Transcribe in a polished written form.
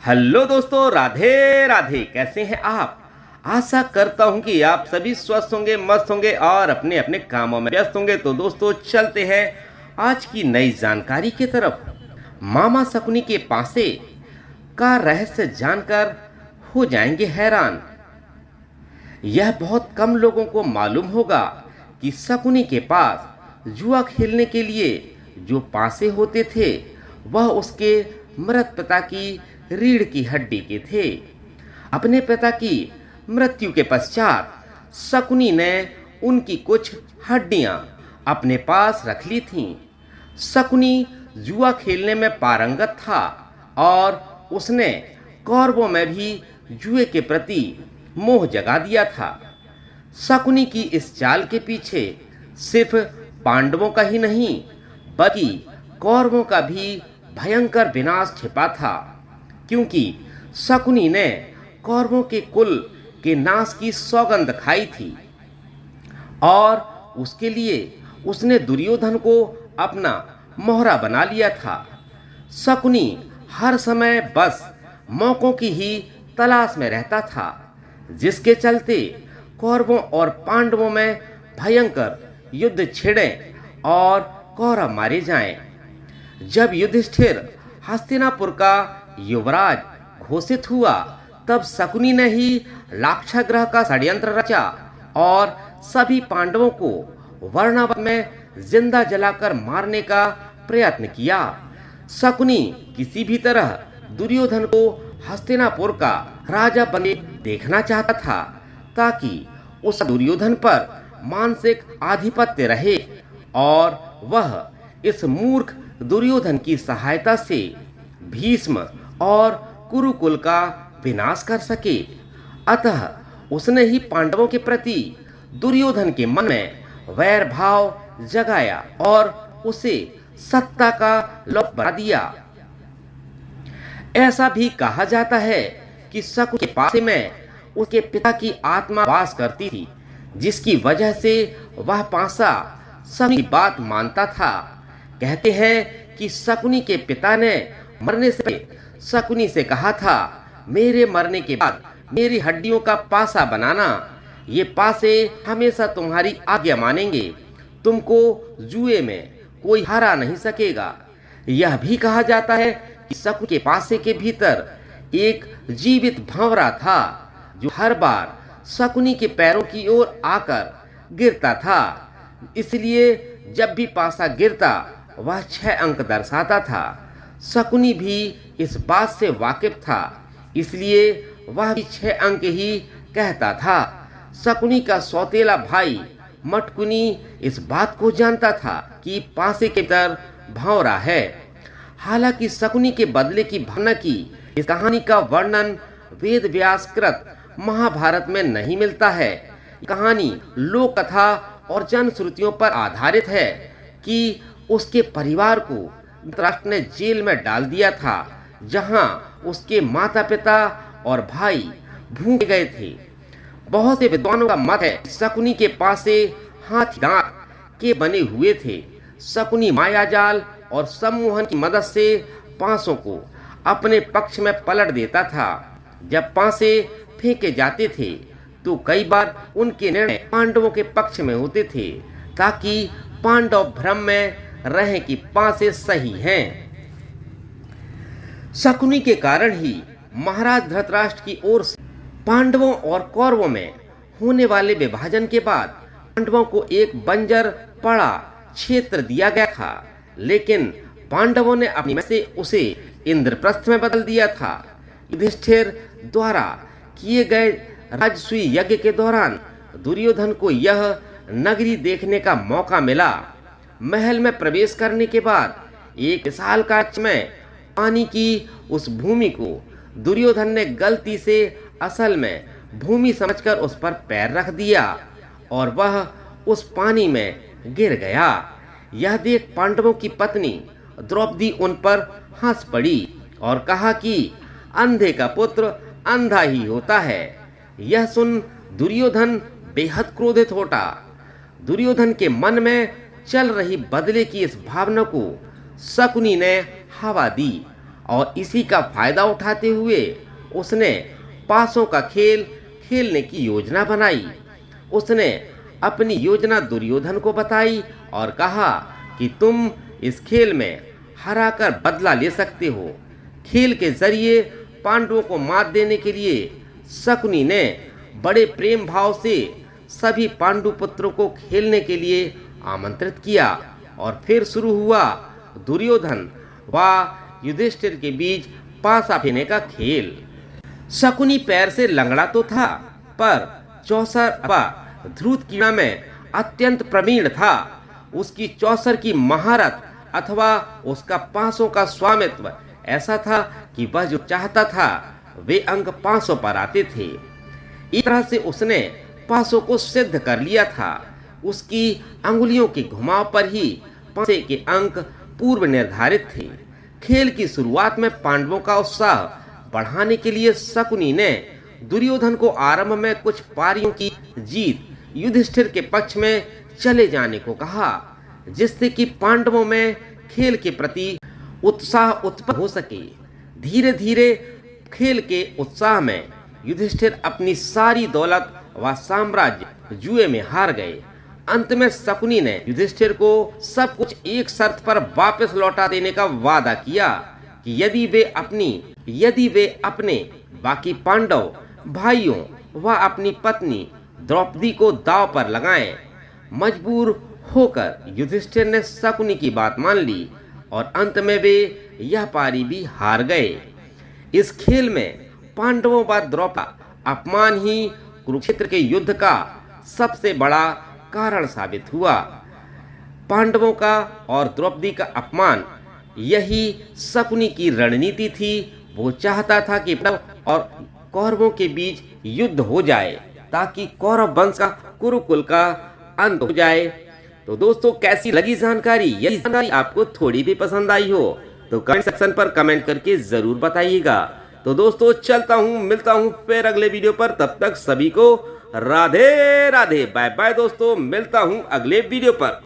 Hello दोस्तों, राधे राधे। कैसे हैं आप? आशा करता हूं कि आप सभी स्वस्थ होंगे, मस्त होंगे और अपने अपने कामों में व्यस्त होंगे। तो दोस्तों, चलते हैं आज की नई जानकारी की तरफ। मामा शकुनी के पासे का रहस्य जानकर हो जाएंगे हैरान। यह बहुत कम लोगों को मालूम होगा कि शकुनी के पास जुआ खेलने के लिए जो पासे होते थे वह उसके मृत पिता की रीढ़ की हड्डी के थे। अपने पिता की मृत्यु के पश्चात शकुनी ने उनकी कुछ हड्डियां अपने पास रख ली थीं। शकुनी जुआ खेलने में पारंगत था और उसने कौरवों में भी जुए के प्रति मोह जगा दिया था। शकुनी की इस चाल के पीछे सिर्फ पांडवों का ही नहीं बल्कि कौरवों का भी भयंकर विनाश छिपा था, क्योंकि शकुनी ने कौरवों के कुल के नाश की सौगंध खाई थी और उसके लिए उसने दुर्योधन को अपना मोहरा बना लिया था। शकुनी हर समय बस मौकों की ही तलाश में रहता था, जिसके चलते कौरवों और पांडवों में भयंकर युद्ध छिड़े और कौरव मारे जाएं। जब युधिष्ठिर हस्तिनापुर का युवराज घोषित हुआ, तब शकुनी ने ही लाक्षागृह का षड्यंत्र रचा और सभी पांडवों को वर्णावन में जिंदा जलाकर मारने का प्रयत्न किया। शकुनी किसी भी तरह दुर्योधन को हस्तिनापुर का राजा बने देखना चाहता था, ताकि उस दुर्योधन पर मानसिक आधिपत्य रहे और वह इस मूर्ख दुर्योधन की सहायता से भीष्म और कुरुकुल का विनाश कर सके। अतः उसने ही पांडवों के प्रति दुर्योधन के मन में वैर भाव जगाया और उसे सत्ता का लोभ बना दिया। ऐसा भी कहा जाता है कि शकुनी के पास में उसके पिता की आत्मा वास करती थी, जिसकी वजह से वह पासा शकुनी की बात मानता था। कहते हैं कि शकुनी के पिता ने मरने से पहले शकुनी से कहा था, मेरे मरने के बाद मेरी हड्डियों का पासा बनाना। ये पासे हमेशा तुम्हारी आज्ञा मानेंगे। तुमको जुए में कोई हरा नहीं सकेगा। यह भी कहा जाता है कि शकुनी के पासे के भीतर एक जीवित भंवरा था, जो हर बार शकुनी के पैरों की ओर आकर गिरता था। इसलिए जब भी पासा गिरता वह 6 अंक दर्शाता था। शकुनी भी इस बात से वाकिफ था, इसलिए वह भी 6 अंक ही कहता था। शकुनी का सौतेला भाई मटकुनी इस बात को जानता था कि पासे के भीतर भंवरा है। हालांकि शकुनी के बदले की भावना की इस कहानी का वर्णन वेद व्यास कृत महाभारत में नहीं मिलता है। कहानी लोक कथा और जनश्रुतियों पर आधारित है कि उसके परिवार को धृतराष्ट्र ने जेल में डाल दिया था, जहां उसके माता पिता और भाई भूखे गए थे। बहुत से विद्वानों का मत है शकुनी के पासे हाथी दांत के बने हुए थे। शकुनी मायाजाल और सम्मोहन की मदद से पासों को अपने पक्ष में पलट देता था। जब पासे फेंके जाते थे तो कई बार उनके निर्णय पांडवों के पक्ष में होते थे, ताकि पांडव भ्रम में रहे कि पासे सही हैं। शकुनी के कारण ही महाराज धृतराष्ट्र की ओर से पांडवों और कौरवों में होने वाले विभाजन के बाद पांडवों को एक बंजर पड़ा क्षेत्र दिया गया था, लेकिन पांडवों ने अपनी में से उसे इंद्रप्रस्थ में बदल दिया था। युधिष्ठिर द्वारा किए गए राजसूय यज्ञ के दौरान दुर्योधन को यह नगरी देखने का मौका मिला। महल में प्रवेश करने के बाद एक विशाल कांच में पानी की उस भूमि को दुर्योधन ने गलती से असल में भूमि समझकर उस पर पैर रख दिया और वह उस पानी में गिर गया। यह देख पांडवों की पत्नी द्रौपदी उन पर हंस पड़ी और कहा कि अंधे का पुत्र अंधा ही होता है। यह सुन दुर्योधन बेहद क्रोधित होता। दुर्योधन के मन में चल रही बदले की इस भावना को शकुनी ने हवा दी और इसी का फायदा उठाते हुए उसने पासों का खेल खेलने की योजना बनाई। उसने अपनी योजना दुर्योधन को बताई और कहा कि तुम इस खेल में हराकर बदला ले सकते हो। खेल के जरिए पांडवों को मात देने के लिए शकुनी ने बड़े प्रेम भाव से सभी पांडु पुत्रों को खेलने के लिए आमंत्रित किया और फिर शुरू हुआ दुर्योधन व युधिष्ठिर के बीच पासा फेंकने का खेल। शकुनी पैर से लंगड़ा तो था, पर चौसर व ध्रुत क्रीड़ा में अत्यंत प्रवीण था। उसकी चौसर की महारत अथवा उसका पासों का स्वामित्व ऐसा था कि वह जो चाहता था वे अंक पासों पर आते थे। इस तरह से उसने पासों को सिद्ध कर लिया था। उसकी अंगुलियों के घुमाव पर ही पासे के अंक पूर्व निर्धारित थे। खेल की शुरुआत में पांडवों का उत्साह बढ़ाने के लिए शकुनी ने दुर्योधन को आरंभ में कुछ पारियों की जीत युधिष्ठिर के पक्ष में चले जाने को कहा, जिससे कि पांडवों में खेल के प्रति उत्साह उत्पन्न हो सके। धीरे धीरे खेल के उत्साह में युधिष्ठिर अपनी सारी दौलत व साम्राज्य जुए में हार गए। अंत में शकुनी ने युधिष्ठिर को सब कुछ एक शर्त पर वापस लौटा देने का वादा किया कि यदि वे अपने बाकी पांडव भाइयों व अपनी पत्नी द्रौपदी को दांव पर लगाएं। मजबूर होकर युधिष्ठिर ने शकुनी की बात मान ली और अंत में वे यह पारी भी हार गए। इस खेल में पांडवों व द्रौपदी अपमान ही कुरुक्षेत्र के युद्ध का सबसे बड़ा कारण साबित हुआ। पांडवों का और द्रौपदी का अपमान यही शकुनी की रणनीति थी। वो चाहता था कि पांडव और कौरवों के बीच युद्ध हो जाए ताकि कौरव वंश का कुरुकुल का अंत हो जाए। तो दोस्तों, कैसी लगी जानकारी? यदि जानकारी आपको थोड़ी भी पसंद आई हो तो कमेंट सेक्शन पर कमेंट करके जरूर बताइएगा। तो दोस्तों, चलता हूँ, मिलता हूँ फिर अगले वीडियो पर। तब तक सभी को राधे राधे, बाय बाय दोस्तों, मिलता हूँ अगले वीडियो पर।